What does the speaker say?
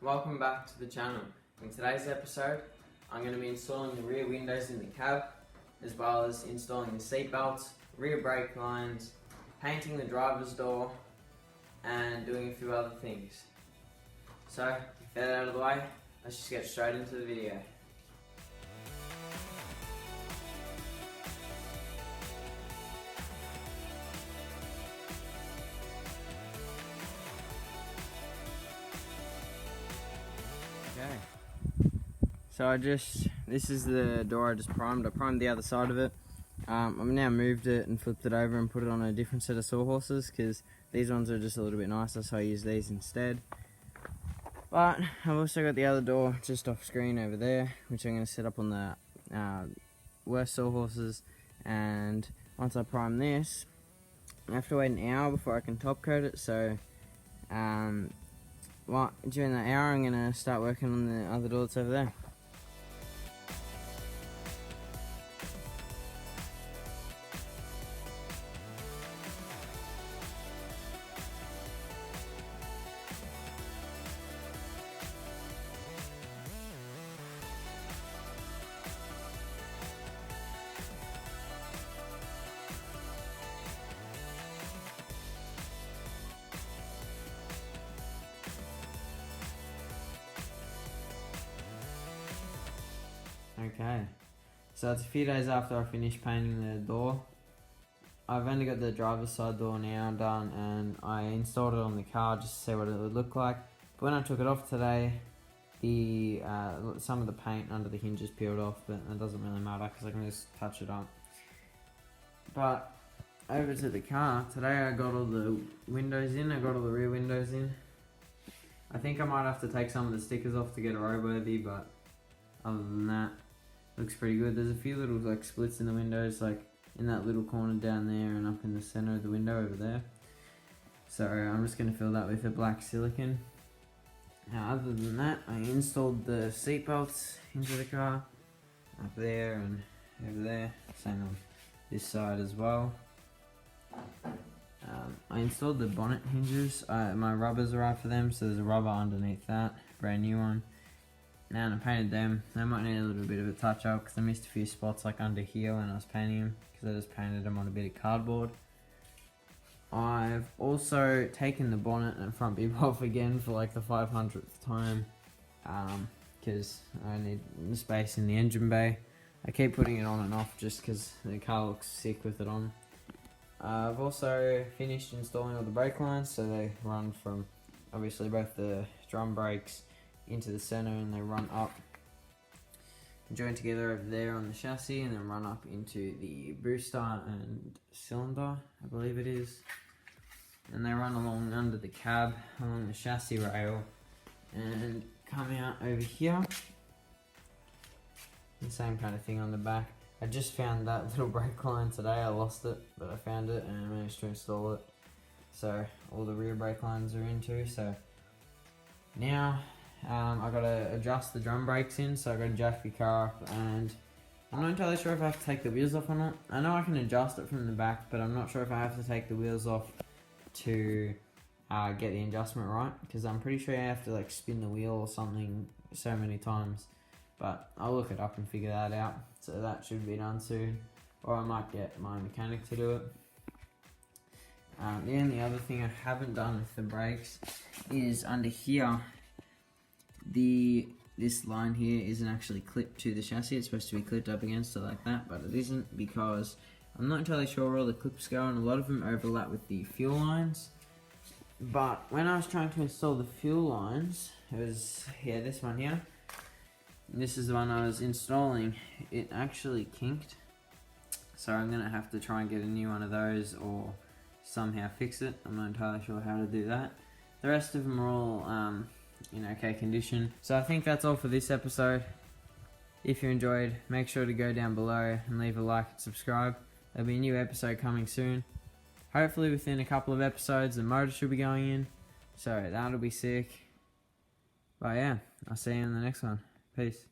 welcome back to the channel. In today's episode, I'm going to be installing the rear windows in the cab, as well as installing the seat belts, rear brake lines, painting the driver's door, and doing a few other things. So, with that out of the way, let's just get straight into the video. Okay, so this is the door I just primed. I primed the other side of it. I've now moved it and flipped it over and put it on a different set of sawhorses because these ones are just a little bit nicer, so I use these instead. But I've also got the other door just off screen over there, which I'm going to set up on the worst sawhorses. And once I prime this, I have to wait an hour before I can top coat it, so during that hour I'm going to start working on the other door that's over there. Okay, so it's a few days after I finished painting the door. I've only got the driver's side door now done, and I installed it on the car just to see what it would look like. But when I took it off today, some of the paint under the hinges peeled off, but it doesn't really matter because I can just touch it up. But over to the car, today I got all the windows in, I got all the rear windows in. I think I might have to take some of the stickers off to get it roadworthy, but other than that, looks pretty good. There's a few little splits in the windows, like in that little corner down there and up in the center of the window over there. So I'm just going to fill that with a black silicone. Now, other than that, I installed the seat belts into the car, up there and over there, same on this side as well. I installed the bonnet hinges. My rubbers arrived for them, so there's a rubber underneath that, brand new one. Now I painted them. They might need a little bit of a touch up because I missed a few spots like under here when I was painting them, because I just painted them on a bit of cardboard. I've also taken the bonnet and front bib off again for like the 500th time, because I need space in the engine bay. I keep putting it on and off just because the car looks sick with it on. I've also finished installing all the brake lines, so they run from obviously both the drum brakes into the center, and they run up and join together over there on the chassis, and then run up into the booster and cylinder, I believe it is, and they run along under the cab along the chassis rail and come out over here. The same kind of thing on the back. I just found that little brake line today. I lost it, but I found it and I managed to install it, so all the rear brake lines are in too. So now I gotta adjust the drum brakes in, so I gotta jack the car up, and I'm not entirely sure if I have to take the wheels off or not. I know I can adjust it from the back, but I'm not sure if I have to take the wheels off to get the adjustment right, because I'm pretty sure you have to like spin the wheel or something so many times. But I'll look it up and figure that out, so that should be done soon, or I might get my mechanic to do it. The only other thing I haven't done with the brakes is under here. This line here isn't actually clipped to the chassis. It's supposed to be clipped up against it like that, but it isn't, because I'm not entirely sure where all the clips go, and a lot of them overlap with the fuel lines. But when I was trying to install the fuel lines, it was this one here. This is the one I was installing. It actually kinked, so I'm gonna have to try and get a new one of those or somehow fix it. I'm not entirely sure how to do that. The rest of them are all in okay condition. So I think that's all for this episode. If you enjoyed, make sure to go down below and leave a like and subscribe. There'll be a new episode coming soon. Hopefully within a couple of episodes the motor should be going in, so that'll be sick. But yeah, I'll see you in the next one. Peace.